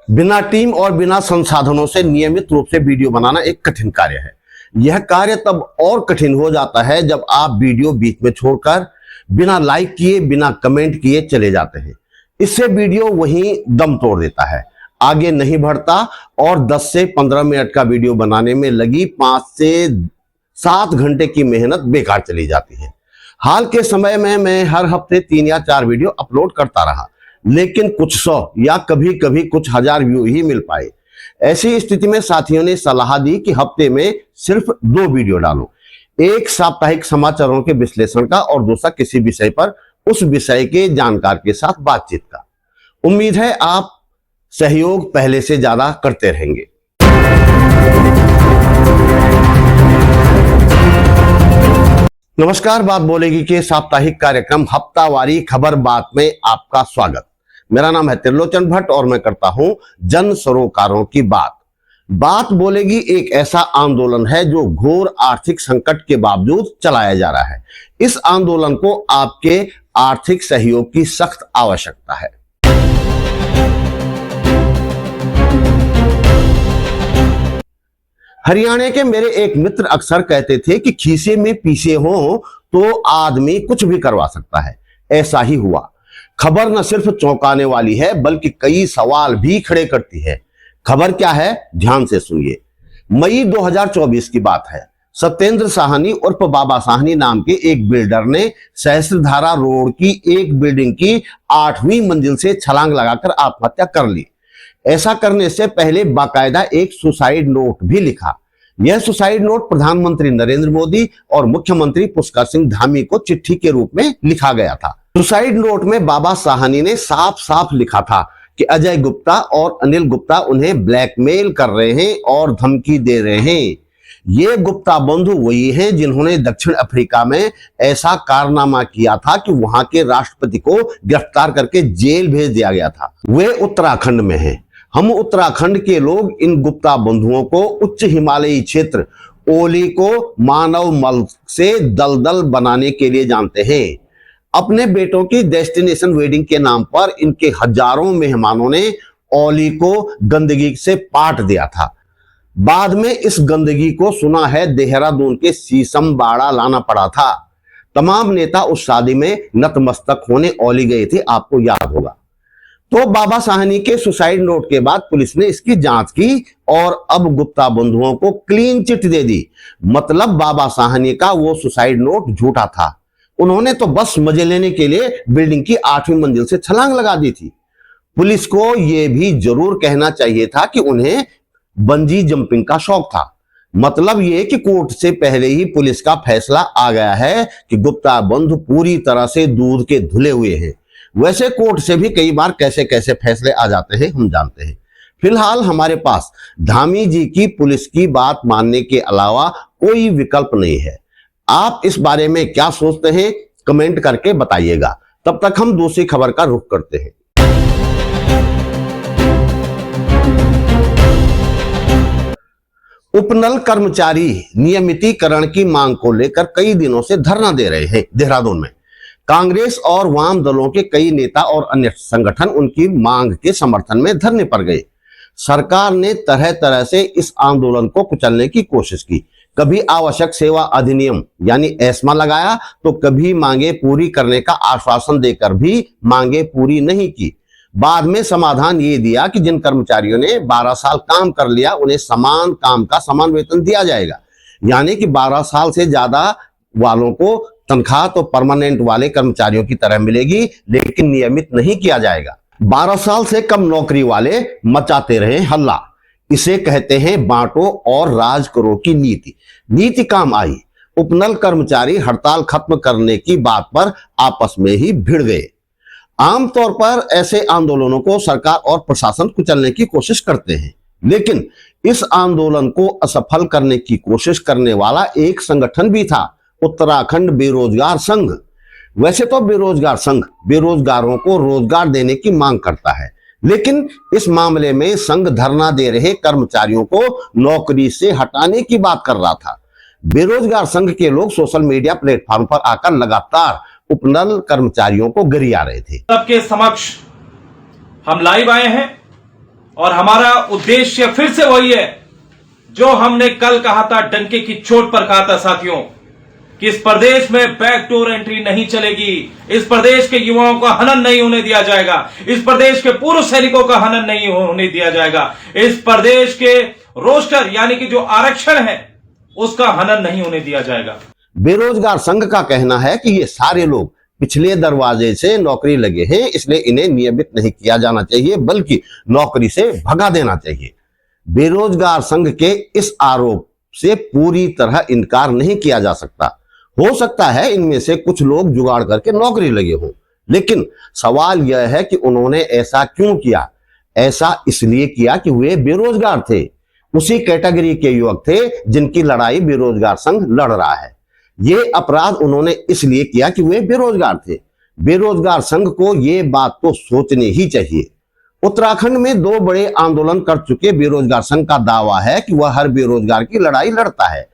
बिना टीम और बिना संसाधनों से नियमित रूप से वीडियो बनाना एक कठिन कार्य है। यह कार्य तब और कठिन हो जाता है जब आप वीडियो बीच में छोड़कर बिना लाइक किए, बिना कमेंट किए चले जाते हैं। इससे वीडियो वहीं दम तोड़ देता है, आगे नहीं बढ़ता और 10 से 15 मिनट का वीडियो बनाने में लगी 5 से 7 घंटे की मेहनत बेकार चली जाती है। हाल के समय में मैं हर हफ्ते 3 या 4 वीडियो अपलोड करता रहा, लेकिन कुछ 100 या कभी कभी कुछ 1000 व्यू ही मिल पाए। ऐसी स्थिति में साथियों ने सलाह दी कि हफ्ते में सिर्फ 2 वीडियो डालो, एक साप्ताहिक समाचारों के विश्लेषण का और दूसरा किसी विषय पर उस विषय के जानकार के साथ बातचीत का। उम्मीद है आप सहयोग पहले से ज्यादा करते रहेंगे। नमस्कार, बात बोलेगी के साप्ताहिक कार्यक्रम हफ्तावारी खबर बात में आपका स्वागत। मेरा नाम है त्रिलोचन भट्ट और मैं करता हूं जन सरोकारों की बात। बात बोलेगी एक ऐसा आंदोलन है जो घोर आर्थिक संकट के बावजूद चलाया जा रहा है। इस आंदोलन को आपके आर्थिक सहयोग की सख्त आवश्यकता है। हरियाणा के मेरे एक मित्र अक्सर कहते थे कि खीसे में पीसे हो तो आदमी कुछ भी करवा सकता है। ऐसा ही हुआ। खबर न सिर्फ चौंकाने वाली है बल्कि कई सवाल भी खड़े करती है। खबर क्या है, ध्यान से सुनिए। मई 2024 की बात है। सत्येंद्र साहनी उर्फ बाबा साहनी नाम के एक बिल्डर ने सहस्त्रधारा रोड की एक बिल्डिंग की 8वीं मंजिल से छलांग लगाकर आत्महत्या कर ली। ऐसा करने से पहले बाकायदा एक सुसाइड नोट भी लिखा। यह सुसाइड नोट प्रधानमंत्री नरेंद्र मोदी और मुख्यमंत्री पुष्कर सिंह धामी को चिट्ठी के रूप में लिखा गया था। सुसाइड नोट में बाबा साहनी ने साफ साफ लिखा था कि अजय गुप्ता और अनिल गुप्ता उन्हें ब्लैकमेल कर रहे हैं और धमकी दे रहे हैं। ये गुप्ता बंधु वही हैं जिन्होंने दक्षिण अफ्रीका में ऐसा कारनामा किया था कि वहां के राष्ट्रपति को गिरफ्तार करके जेल भेज दिया गया था। वे उत्तराखंड में हैं। हम उत्तराखंड के लोग इन गुप्ता बंधुओं को उच्च हिमालयी क्षेत्र ओली को मानव मल से दलदल बनाने के लिए जानते हैं। अपने बेटों की डेस्टिनेशन वेडिंग के नाम पर इनके हजारों मेहमानों ने ओली को गंदगी से पाट दिया था। बाद में इस गंदगी को सुना है देहरादून के शीशम बाड़ा लाना पड़ा था। तमाम नेता उस शादी में नतमस्तक होने ओली गए थे, आपको याद होगा। तो बाबा साहनी के सुसाइड नोट के बाद पुलिस ने इसकी जांच की और अब गुप्ता बंधुओं को क्लीन चिट दे दी। मतलब बाबा साहनी का वो सुसाइड नोट झूठा था। उन्होंने तो बस मजे लेने के लिए बिल्डिंग की 8वीं मंजिल से छलांग लगा दी थी। पुलिस को यह भी जरूर कहना चाहिए था कि उन्हें बंजी जंपिंग का शौक था। मतलब यह कि कोर्ट से पहले ही पुलिस का फैसला आ गया है कि गुप्ता बंधु पूरी तरह से दूध के धुले हुए हैं। वैसे कोर्ट से भी कई बार कैसे कैसे फैसले आ जाते हैं हम जानते हैं। फिलहाल हमारे पास धामी जी की पुलिस की बात मानने के अलावा कोई विकल्प नहीं है। आप इस बारे में क्या सोचते हैं, कमेंट करके बताइएगा। तब तक हम दूसरी खबर का रुख करते हैं। उपनल कर्मचारी नियमितीकरण की मांग को लेकर कई दिनों से धरना दे रहे हैं। देहरादून में कांग्रेस और वाम दलों के कई नेता और अन्य संगठन उनकी मांग के समर्थन में धरने पर गए। सरकार ने तरह तरह से इस आंदोलन को कुचलने की कोशिश की। कभी आवश्यक सेवा अधिनियम यानी एस्मा लगाया तो कभी मांगे पूरी करने का आश्वासन देकर भी मांगे पूरी नहीं की। बाद में समाधान ये दिया कि जिन कर्मचारियों ने 12 साल काम कर लिया उन्हें समान काम का समान वेतन दिया जाएगा। यानी कि 12 साल से ज्यादा वालों को तनख्वाह तो परमानेंट वाले कर्मचारियों की तरह मिलेगी, लेकिन नियमित नहीं किया जाएगा। 12 साल से कम नौकरी वाले मचाते रहे हल्ला। इसे कहते हैं बांटो और राज करो की नीति। नीति काम आई। उपनल कर्मचारी हड़ताल खत्म करने की बात पर आपस में ही भिड़ गए। आमतौर पर ऐसे आंदोलनों को सरकार और प्रशासन कुचलने की कोशिश करते हैं, लेकिन इस आंदोलन को असफल करने की कोशिश करने वाला एक संगठन भी था, उत्तराखंड बेरोजगार संघ। वैसे तो बेरोजगार संघ बेरोजगारों को रोजगार देने की मांग करता है, लेकिन इस मामले में संघ धरना दे रहे कर्मचारियों को नौकरी से हटाने की बात कर रहा था। बेरोजगार संघ के लोग सोशल मीडिया प्लेटफॉर्म पर आकर लगातार उपनल कर्मचारियों को गरिया रहे थे। सबके समक्ष हम लाइव आए हैं और हमारा उद्देश्य फिर से वही है जो हमने कल कहा था, डंके की चोट पर कहा था साथियों, कि इस प्रदेश में बैकडोर एंट्री नहीं चलेगी। इस प्रदेश के युवाओं का हनन नहीं होने दिया जाएगा। इस प्रदेश के पूर्व सैनिकों का हनन नहीं होने दिया जाएगा। इस प्रदेश के रोस्टर यानी कि जो आरक्षण है उसका हनन नहीं होने दिया जाएगा। बेरोजगार संघ का कहना है कि ये सारे लोग पिछले दरवाजे से नौकरी लगे हैं, इसलिए इन्हें नियमित नहीं किया जाना चाहिए बल्कि नौकरी से भगा देना चाहिए। बेरोजगार संघ के इस आरोप से पूरी तरह इनकार नहीं किया जा सकता। हो सकता है इनमें से कुछ लोग जुगाड़ करके नौकरी लगे हों, लेकिन सवाल यह है कि उन्होंने ऐसा क्यों किया। ऐसा इसलिए किया कि वे बेरोजगार थे, उसी कैटेगरी के युवक थे जिनकी लड़ाई बेरोजगार संघ लड़ रहा है। ये अपराध उन्होंने इसलिए किया कि वे बेरोजगार थे। बेरोजगार संघ को ये बात तो सोचनी ही चाहिए। उत्तराखंड में 2 बड़े आंदोलन कर चुके बेरोजगार संघ का दावा है कि वह हर बेरोजगार की लड़ाई लड़ता है।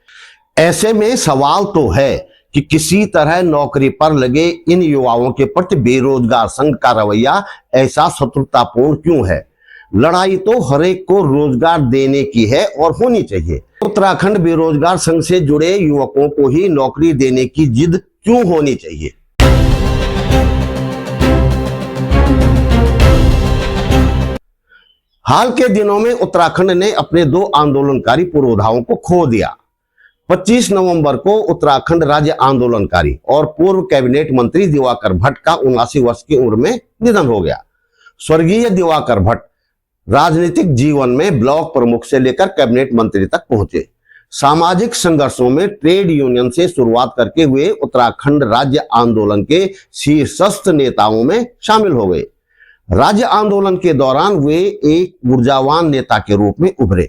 ऐसे में सवाल तो है कि किसी तरह नौकरी पर लगे इन युवाओं के प्रति बेरोजगार संघ का रवैया ऐसा शत्रुतापूर्ण क्यों है। लड़ाई तो हर एक को रोजगार देने की है और होनी चाहिए। उत्तराखंड बेरोजगार संघ से जुड़े युवकों को ही नौकरी देने की जिद क्यों होनी चाहिए। हाल के दिनों में उत्तराखंड ने अपने 2 आंदोलनकारी पुरोधाओं को खो दिया। 25 नवंबर को उत्तराखंड राज्य आंदोलनकारी और पूर्व कैबिनेट मंत्री दिवाकर भट्ट का 79 वर्ष की उम्र में निधन हो गया। स्वर्गीय दिवाकर भट्ट राजनीतिक जीवन में ब्लॉक प्रमुख से लेकर कैबिनेट मंत्री तक पहुंचे। सामाजिक संघर्षों में ट्रेड यूनियन से शुरुआत करके हुए उत्तराखंड राज्य आंदोलन के शीर्षस्थ नेताओं में शामिल हो गए। राज्य आंदोलन के दौरान वे एक ऊर्जावान नेता के रूप में उभरे।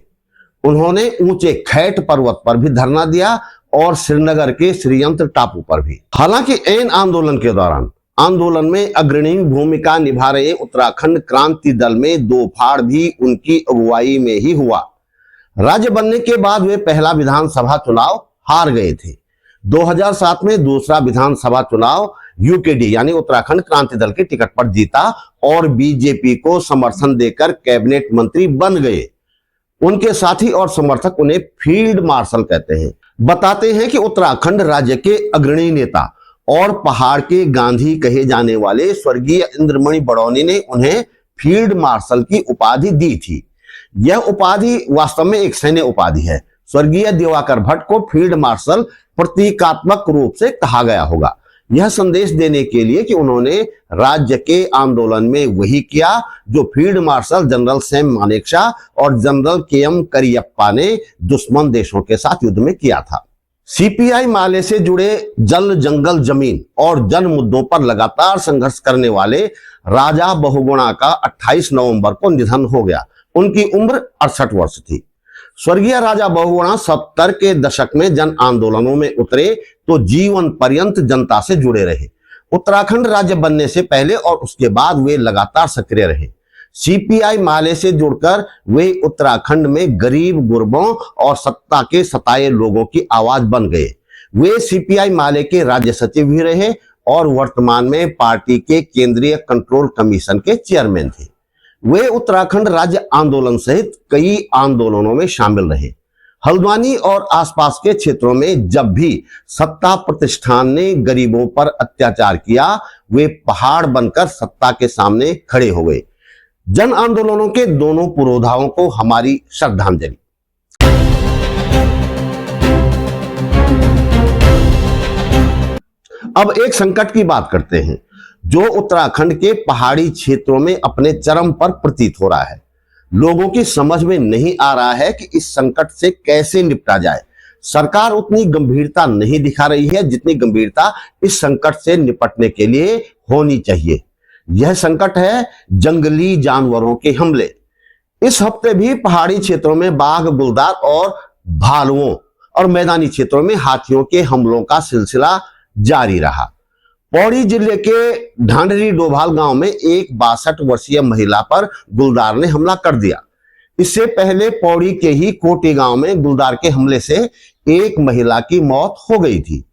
उन्होंने ऊंचे खैट पर्वत पर भी धरना दिया और श्रीनगर के श्रीयंत्र टापू पर भी। हालांकि ऐन आंदोलन के दौरान आंदोलन में अग्रणी भूमिका निभा रहे उत्तराखंड क्रांति दल में 2 फाड़ भी उनकी अगुवाई में ही हुआ। राज्य बनने के बाद वे पहला विधानसभा चुनाव हार गए थे। 2007 में दूसरा विधानसभा चुनाव यूकेडी यानी उत्तराखंड क्रांति दल के टिकट पर जीता और बीजेपी को समर्थन देकर कैबिनेट मंत्री बन गए। उनके साथी और समर्थक उन्हें फील्ड मार्शल कहते हैं। बताते हैं कि उत्तराखंड राज्य के अग्रणी नेता और पहाड़ के गांधी कहे जाने वाले स्वर्गीय इंद्रमणि बड़ौनी ने उन्हें फील्ड मार्शल की उपाधि दी थी। यह उपाधि वास्तव में एक सैन्य उपाधि है। स्वर्गीय दिवाकर भट्ट को फील्ड मार्शल प्रतीकात्मक रूप से कहा गया होगा, यह संदेश देने के लिए कि उन्होंने राज्य के आंदोलन में वही किया जो field marshal general Sam Manekshaw और जनरल केएम करियप्पा ने दुश्मन देशों के साथ युद्ध में किया था। सीपीआई माले से जुड़े जल, जंगल, जमीन और जन मुद्दों पर लगातार संघर्ष करने वाले राजा बहुगुणा का 28 नवंबर को निधन हो गया। उनकी उम्र 68 वर्ष थी। स्वर्गीय राजा बहुगुणा 70 के दशक में जन आंदोलनों में उतरे तो जीवन पर्यंत जनता से जुड़े रहे। उत्तराखंड राज्य बनने से पहले और उसके बाद वे लगातार सक्रिय रहे। सीपीआई माले से जुड़कर वे उत्तराखंड में गरीब, गुरबों और सत्ता के सताए लोगों की आवाज बन गए। वे सीपीआई माले के राज्य सचिव भी रहे और वर्तमान में पार्टी के केंद्रीय कंट्रोल कमीशन के चेयरमैन थे। वे उत्तराखंड राज्य आंदोलन सहित कई आंदोलनों में शामिल रहे। हल्द्वानी और आसपास के क्षेत्रों में जब भी सत्ता प्रतिष्ठान ने गरीबों पर अत्याचार किया, वे पहाड़ बनकर सत्ता के सामने खड़े हो गए। जन आंदोलनों के दोनों पुरोधाओं को हमारी श्रद्धांजलि। अब एक संकट की बात करते हैं जो उत्तराखंड के पहाड़ी क्षेत्रों में अपने चरम पर प्रतीत हो रहा है। लोगों की समझ में नहीं आ रहा है कि इस संकट से कैसे निपटा जाए। सरकार उतनी गंभीरता नहीं दिखा रही है जितनी गंभीरता इस संकट से निपटने के लिए होनी चाहिए। यह संकट है जंगली जानवरों के हमले। इस हफ्ते भी पहाड़ी क्षेत्रों में बाघ, गुलदार और भालुओं और मैदानी क्षेत्रों में हाथियों के हमलों का सिलसिला जारी रहा। पौड़ी जिले के ढांडरी डोभाल गांव में एक 62 वर्षीय महिला पर गुलदार ने हमला कर दिया। इससे पहले पौड़ी के ही कोटी गांव में गुलदार के हमले से एक महिला की मौत हो गई थी।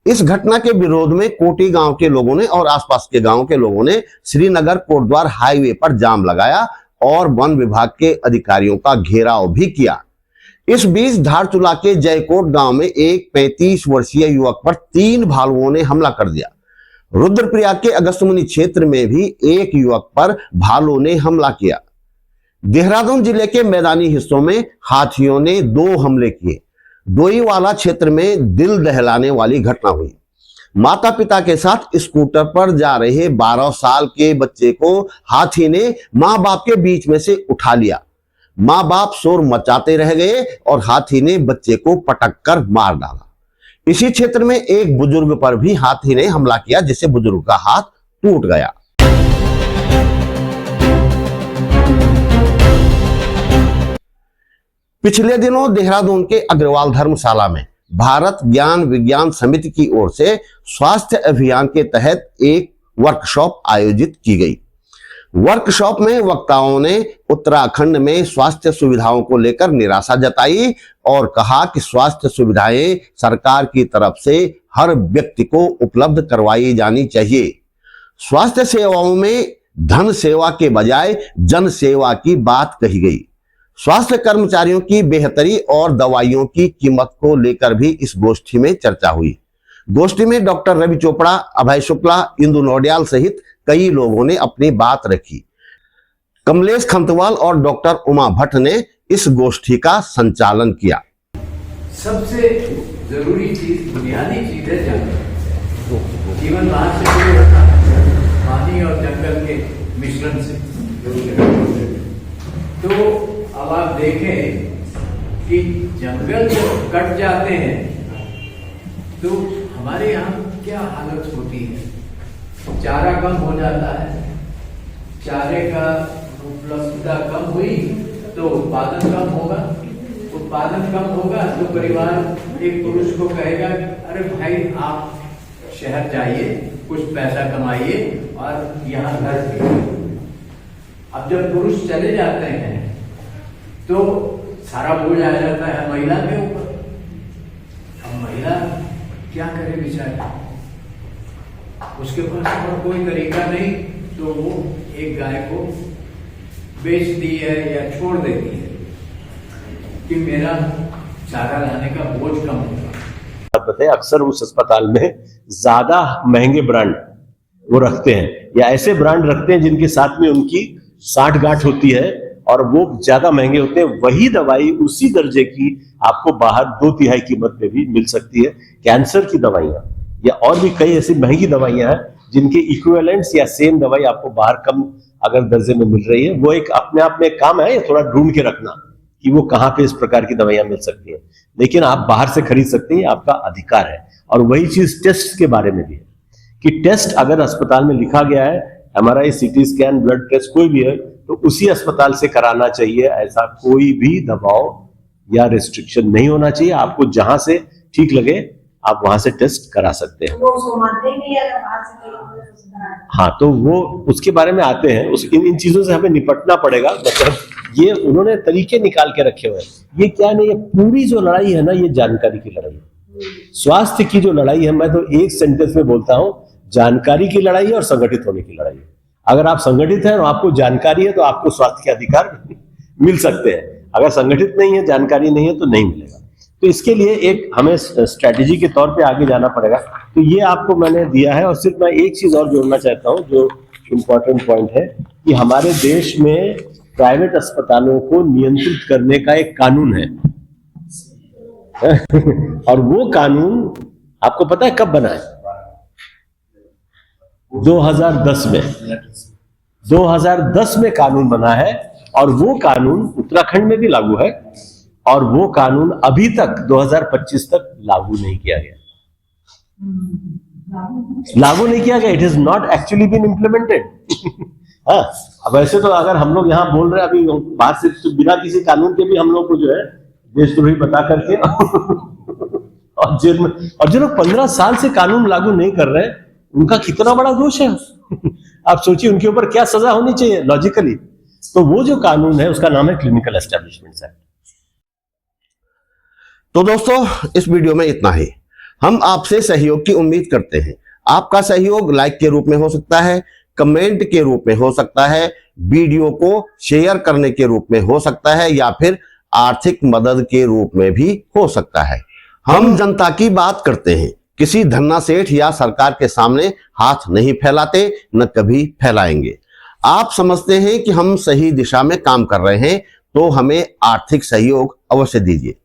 इस घटना के विरोध में कोटी गांव के लोगों ने और आसपास के गांव के लोगों ने श्रीनगर कोटद्वार हाईवे पर जाम लगाया और वन विभाग के अधिकारियों का घेराव भी किया। इस बीच धारचूला के जयकोट गांव में एक 35 वर्षीय युवक पर 3 भालुओं ने हमला कर दिया। रुद्रप्रयाग के अगस्त्यमुनि क्षेत्र में भी एक युवक पर भालू ने हमला किया। देहरादून जिले के मैदानी हिस्सों में हाथियों ने 2 हमले किए। डोईवाला क्षेत्र में दिल दहलाने वाली घटना हुई। माता पिता के साथ स्कूटर पर जा रहे 12 साल के बच्चे को हाथी ने मां बाप के बीच में से उठा लिया। मां बाप शोर मचाते रह गए और हाथी ने बच्चे को पटक कर मार डाला। इसी क्षेत्र में एक बुजुर्ग पर भी हाथी ने हमला किया, जिससे बुजुर्ग का हाथ टूट गया। पिछले दिनों देहरादून के अग्रवाल धर्मशाला में भारत ज्ञान विज्ञान समिति की ओर से स्वास्थ्य अभियान के तहत एक वर्कशॉप आयोजित की गई। वर्कशॉप में वक्ताओं ने उत्तराखंड में स्वास्थ्य सुविधाओं को लेकर निराशा जताई और कहा कि स्वास्थ्य सुविधाएं सरकार की तरफ से हर व्यक्ति को उपलब्ध करवाई जानी चाहिए। स्वास्थ्य सेवाओं में धन सेवा के बजाय जन सेवा की बात कही गई। स्वास्थ्य कर्मचारियों की बेहतरी और दवाइयों की कीमत को लेकर भी इस गोष्ठी में चर्चा हुई। गोष्ठी में डॉक्टर रवि चोपड़ा, अभय शुक्ला, इंदु नौडियाल सहित कई लोगों ने अपनी बात रखी। कमलेश खंतवाल और डॉक्टर उमा भट्ट ने इस गोष्ठी का संचालन किया। सबसे जरूरी चीज, बुनियादी चीज है जंगल। जीवन वहां से शुरू होता है, पानी और जंगल के मिश्रण से। तो अब आप देखें कि जंगल जब कट जाते हैं तो हमारे यहाँ क्या हालत होती है। चारा कम हो जाता है, चारे का उपलब्धता कम हुई तो उत्पादन कम होगा, उत्पादन कम होगा तो परिवार एक पुरुष को कहेगा, अरे भाई आप शहर जाइए, कुछ पैसा कमाइए और यहाँ घर कीजिए। अब जब पुरुष चले जाते हैं तो सारा बोझ आ जाता है महिला के ऊपर। अब महिला क्या करे बेचारी, उसके पास और कोई तरीका नहीं, तो वो एक गाय को बेचती है या छोड़ देती है कि मेरा चारा लाने का बोझ कम होगा। बताए अक्सर उस अस्पताल में ज्यादा महंगे ब्रांड वो रखते हैं या ऐसे ब्रांड रखते हैं जिनके साथ में उनकी साठगांठ होती है और वो ज्यादा महंगे होते हैं। वही दवाई उसी दर्जे की आपको बाहर 2/3 कीमत में भी मिल सकती है। कैंसर की दवाइयां या और भी कई ऐसी महंगी दवाइयां हैं जिनके इक्विवेलेंट्स या सेम दवाई आपको बाहर कम अगर दर्जे में मिल रही है। वो एक अपने आप में काम है, थोड़ा ढूंढ के रखना कि वो कहाँ पे इस प्रकार की दवाइयां मिल सकती है, लेकिन आप बाहर से खरीद सकते हैं, आपका अधिकार है। और वही चीज टेस्ट के बारे में भी है कि टेस्ट अगर अस्पताल में लिखा गया है, MRI, CT scan, blood test कोई भी है, तो उसी अस्पताल से कराना चाहिए। ऐसा कोई भी दबाव या रिस्ट्रिक्शन नहीं होना चाहिए। आपको जहां से ठीक लगे आप वहां से टेस्ट करा सकते हैं। हाँ, तो वो उसके बारे में आते हैं। इन चीजों से हमें निपटना पड़ेगा। मतलब ये उन्होंने तरीके निकाल के रखे हुए हैं। ये क्या नहीं, ये पूरी जो लड़ाई है ना, ये जानकारी की लड़ाई है। स्वास्थ्य की जो लड़ाई है, मैं तो एक सेंटेंस में बोलता हूं, जानकारी की लड़ाई है और संगठित होने की लड़ाई है। अगर आप संगठित हैं और आपको जानकारी है तो आपको स्वास्थ्य के अधिकार मिल सकते हैं। अगर संगठित नहीं है, जानकारी नहीं है, तो नहीं मिलेगा। तो इसके लिए एक हमें स्ट्रेटेजी के तौर पे आगे जाना पड़ेगा। तो ये आपको मैंने दिया है। और सिर्फ मैं एक चीज और जोड़ना चाहता हूं जो इम्पोर्टेंट पॉइंट है कि हमारे देश में प्राइवेट अस्पतालों को नियंत्रित करने का एक कानून है। और वो कानून आपको पता है कब बना है? 2010 में 2010 में कानून बना है और वो कानून उत्तराखंड में भी लागू है और वो कानून अभी तक 2025 तक लागू नहीं किया गया। It is not actually been implemented. हाँ, अब ऐसे तो अगर हम लोग यहाँ बोल रहे हैं अभी बाहर से, तो बिना किसी कानून के भी हम लोग को जो है देशद्रोही बता करके और जेल में, और जो लोग 15 साल से कानून लागू नहीं कर रहे हैं उनका कितना बड़ा दोष है। आप सोचिए उनके ऊपर क्या सजा होनी चाहिए लॉजिकली। तो वो जो कानून है उसका नाम है क्लिनिकल एस्टेब्लिशमेंट्स एक्ट। तो दोस्तों, इस वीडियो में इतना ही। हम आपसे सहयोग की उम्मीद करते हैं। आपका सहयोग लाइक के रूप में हो सकता है, कमेंट के रूप में हो सकता है, वीडियो को शेयर करने के रूप में हो सकता है, या फिर आर्थिक मदद के रूप में भी हो सकता है। हम जनता की बात करते हैं, किसी धन्ना सेठ या सरकार के सामने हाथ नहीं फैलाते, न कभी फैलाएंगे। आप समझते हैं कि हम सही दिशा में काम कर रहे हैं तो हमें आर्थिक सहयोग अवश्य दीजिए।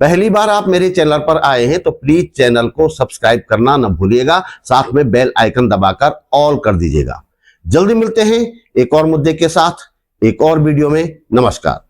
पहली बार आप मेरे चैनल पर आए हैं तो प्लीज चैनल को सब्सक्राइब करना न भूलिएगा, साथ में बेल आइकन दबाकर ऑल कर दीजिएगा। जल्दी मिलते हैं एक और मुद्दे के साथ, एक और वीडियो में। नमस्कार।